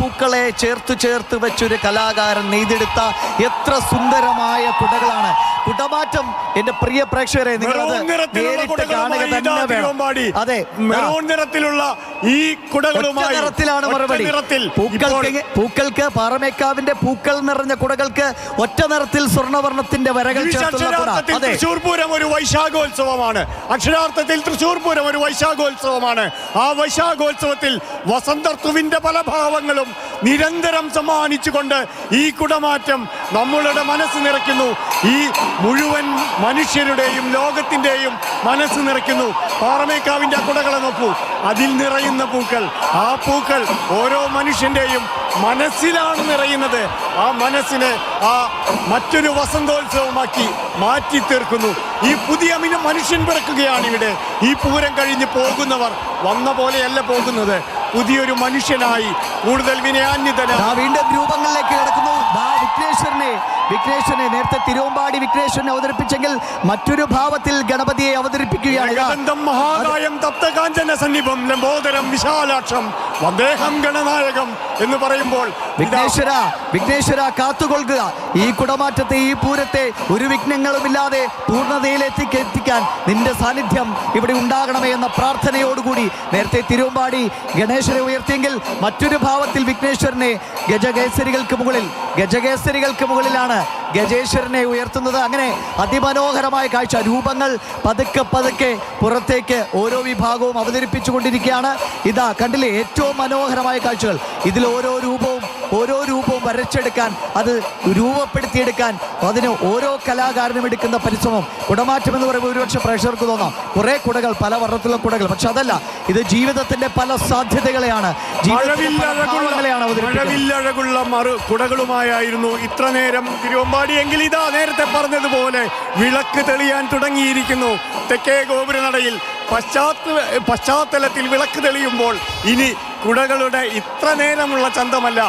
പൂക്കളെ ചേർത്ത് വെച്ചൊരു കലാകാരൻ നെയ്തെടുത്ത എത്ര സുന്ദരമായ കുടകളാണ്. കുടമാറ്റം എന്റെ പ്രിയ പ്രേക്ഷകരെ നിങ്ങൾ നേരിട്ട് കാണുക തന്നെ വേണം. അതെ, മെറൂൺ നിറത്തിലുള്ള ഈ കുടകളുമായി നിറത്തിലാണ് മറുപടി. പൂക്കൾക്ക് പാറമേക്കാവിന്റെ പൂക്കൾ നിറഞ്ഞ കുടകൾക്ക് ഒറ്റ നിറത്തിൽ സ്വർണ്ണവർണ്ണത്തിന്റെ വരകൾ ചേർത്തുള്ള കുട. തൃശ്ശൂർ പൂരം ഒരു വൈശാഖോത്സവമാണ്. അക്ഷരാർത്ഥത്തിൽ തൃശ്ശൂർ പൂരം ഒരു വൈശാഖോത്സവമാണ്. ആ വൈശാഖോത്സവത്തിൽ വസന്തർത്തുവിന്റെ പല ഭാവങ്ങളും നിരന്തരം സമ്മാനിച്ചുകൊണ്ട് ഈ കുടമാറ്റം നമ്മളുടെ മനസ്സ് നിറയ്ക്കുന്നു. ഈ മുഴുവൻ മനുഷ്യരുടെയും ലോകത്തിന്റെയും മനസ്സ് നിറയ്ക്കുന്നു. പാറമേക്കാവിന്റെ കുടകളെ നോക്കൂ, അതിൽ നിറയുന്ന പൂക്കൾ, ആ പൂക്കൾ ഓരോ മനുഷ്യന്റെയും മനസ്സിലാണ് നിറയുന്നത്. ആ മനസ്സിനെ ആ മറ്റൊരു വസന്തോത്സവമാക്കി മാറ്റി തീർക്കുന്നു. ഈ പുതിയ മനുഷ്യൻ പിറക്കുകയാണ് ഇവിടെ. ഈ പൂരം കഴിഞ്ഞ് പോകുന്നവർ വന്ന പോലെയല്ല പോകുന്നത്, പുതിയൊരു മനുഷ്യനായി കൂടുതൽ വിനയാന്വിതനായി വീണ്ടും രൂപങ്ങളിലേക്ക് കിടക്കുന്നു. വിഘ്നേശ്വരനെ നേരത്തെ തിരുവമ്പാടി വിഘ്നേശ്വരനെ അവതരിപ്പിച്ചെങ്കിൽ മറ്റൊരു ഭാവത്തിൽ ഗണപതിയെ അവതരിപ്പിക്കുകയാണ്. മഹാകായം തപ്തകാഞ്ചന സന്നിഭം ലംബോദരം വിശാലാക്ഷം വന്ദേഹം ഗണനായകം എന്ന് പറയുമ്പോൾ വിഘ്നേശ്വര കാത്തുകൊള്ളുക. ഈ കുടമാറ്റത്തെ, ഈ പൂരത്തെ ഒരു വിഘ്നങ്ങളുമില്ലാതെ പൂർണ്ണതയിലേക്ക് എത്തിക്കാൻ നിന്റെ സാന്നിധ്യം ഇവിടെ ഉണ്ടാകണമേ എന്ന പ്രാർത്ഥനയോടുകൂടി നേരത്തെ തിരുവമ്പാടി ഗണേശനെ ഉയർത്തിയെങ്കിൽ മറ്റൊരു ഭാവത്തിൽ വിഘ്നേശ്വരനെ ഗജകേസരികൾക്ക് മുകളിലാണ് ഗജേശ്വരനെ ഉയർത്തുന്നത്. അങ്ങനെ അതിമനോഹരമായ കാഴ്ച. രൂപങ്ങൾ പതുക്കെ പുറത്തേക്ക് ഓരോ വിഭാഗവും അവതരിപ്പിച്ചു കൊണ്ടിരിക്കുകയാണ്. ഇതാ കണ്ടില്ലേ, ഏറ്റവും മനോഹരമായ കാഴ്ചകൾ. ഇതിൽ ഓരോ രൂപവും വരച്ചെടുക്കാൻ, അത് രൂപപ്പെടുത്തിയെടുക്കാൻ അതിന് ഓരോ കലാകാരനും എടുക്കുന്ന പരിശ്രമം. കുടമാറ്റം എന്ന് പറയുമ്പോൾ ഒരുപക്ഷെ പ്രേക്ഷകർക്ക് തോന്നാം കുറേ കുടകൾ, പല വർണ്ണത്തിലുള്ള കുടകൾ. പക്ഷെ അതല്ല, ഇത് ജീവിതത്തിന്റെ പല സാധ്യതകളെയാണ് മഴവില്ലഴകുള്ള കുടകളുമായായിരുന്നു ഇത്ര നേരം തിരുവമ്പാടിയെങ്കിൽ ഇതാ നേരത്തെ പറഞ്ഞതുപോലെ വിളക്ക് തെളിയാൻ തുടങ്ങിയിരിക്കുന്നു. തെക്കേ ഗോപുരനടയിൽ പശ്ചാത്തലത്തിൽ വിളക്ക് തെളിയുമ്പോൾ ഇനി കുടകളുടെ ഇത്ര നേരമുള്ള ചന്തമല്ല,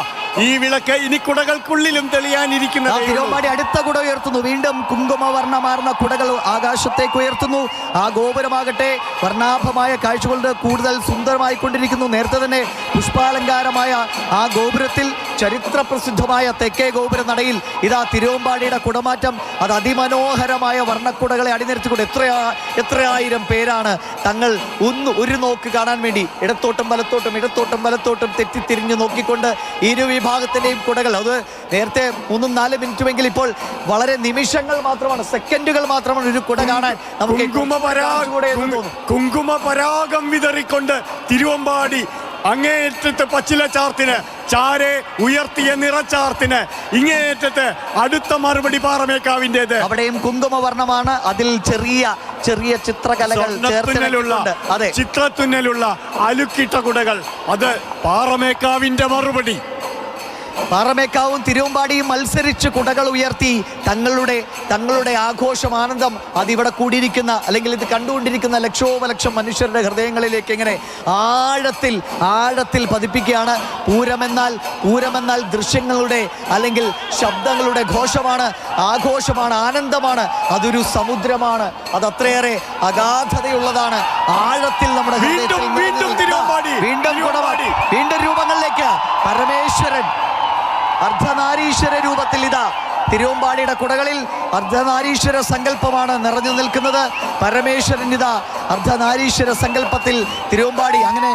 ഈ വിളക്ക് ഇനി കുടകൾക്കുള്ളിലും തെളിയാനിരിക്കുന്നത്. തിരുവമ്പാടി അടുത്ത കുട ഉയർത്തുന്നു. വീണ്ടും കുങ്കുമവർണ്ണമാർന്ന കുടകൾ ആകാശത്തേക്ക് ഉയർത്തുന്നു. ആ ഗോപുരമാകട്ടെ വർണ്ണാഭമായ കാഴ്ചകളുടെ കൂടുതൽ സുന്ദരമായിക്കൊണ്ടിരിക്കുന്നു. നേരത്തെ തന്നെ പുഷ്പാലങ്കാരമായ ആ ഗോപുരത്തിൽ ചരിത്ര പ്രസിദ്ധമായ തെക്കേ ഗോപുര നടയിൽ ഇതാ തിരുവമ്പാടിയുടെ കുടമാറ്റം. അത് അതിമനോഹരമായ വർണ്ണക്കുടകളെ അണിനിരത്തിക്കൊണ്ട് എത്രയായിരം പേരാണ് തങ്ങൾ ഒരു നോക്ക് കാണാൻ വേണ്ടി ഇടത്തോട്ടും വലത്തോട്ടും തെറ്റിത്തിരിഞ്ഞു നോക്കിക്കൊണ്ട് ഇരു വിഭാഗത്തിന്റെയും കുടകൾ. അത് നേരത്തെ 3-4 മിനിറ്റുമെങ്കിൽ ഇപ്പോൾ വളരെ നിമിഷങ്ങൾ മാത്രമാണ്, സെക്കൻഡുകൾ മാത്രമാണ് ഒരു കുട കാണാൻ നമുക്ക്. കുങ്കുമപരാഗം വിതറിക്കൊണ്ട് തിരുവമ്പാടി അങ്ങേയറ്റത്ത് പച്ചില ചാർത്തിന്, ചാരെ ഉയർത്തിയ നിറച്ചാർത്തിന്, ഇങ്ങേയറ്റത്ത് അടുത്ത മറുപടി പാറമേക്കാവിൻ്റെത്. അവിടെയും കുങ്കുമവർണ്ണമാണ്. അതിൽ ചെറിയ ചിത്രകലകൾ ചിത്രത്തുന്നലുള്ള അലുക്കിട്ട കുടകൾ. അത് പാറമേക്കാവിന്റെ മറുപടി. പാറമേക്കാവും തിരുവമ്പാടിയും മത്സരിച്ച് കുടകൾ ഉയർത്തി തങ്ങളുടെ ആഘോഷം, ആനന്ദം അതിവിടെ കൂടിയിരിക്കുന്ന അല്ലെങ്കിൽ ഇത് കണ്ടുകൊണ്ടിരിക്കുന്ന ലക്ഷോപലക്ഷം മനുഷ്യരുടെ ഹൃദയങ്ങളിലേക്ക് എങ്ങനെ ആഴത്തിൽ പതിപ്പിക്കുകയാണ്. പൂരമെന്നാൽ ദൃശ്യങ്ങളുടെ അല്ലെങ്കിൽ ശബ്ദങ്ങളുടെ ഘോഷമാണ്, ആഘോഷമാണ്, ആനന്ദമാണ്. അതൊരു സമുദ്രമാണ്. അത് അത്രയേറെ അഗാധതയുള്ളതാണ്. ആഴത്തിൽ നമ്മുടെ വീണ്ടും രൂപങ്ങളിലേക്ക് പരമേശ്വരൻ അർദ്ധനാരീശ്വര രൂപത്തിൽ ഇതാ തിരുവമ്പാടിയുടെ കുടകളിൽ അർദ്ധനാരീശ്വര സങ്കല്പമാണ് നിറഞ്ഞു നിൽക്കുന്നത്. പരമേശ്വരൻ ഇതാ അർദ്ധനാരീശ്വര സങ്കല്പത്തിൽ തിരുവമ്പാടി അങ്ങനെ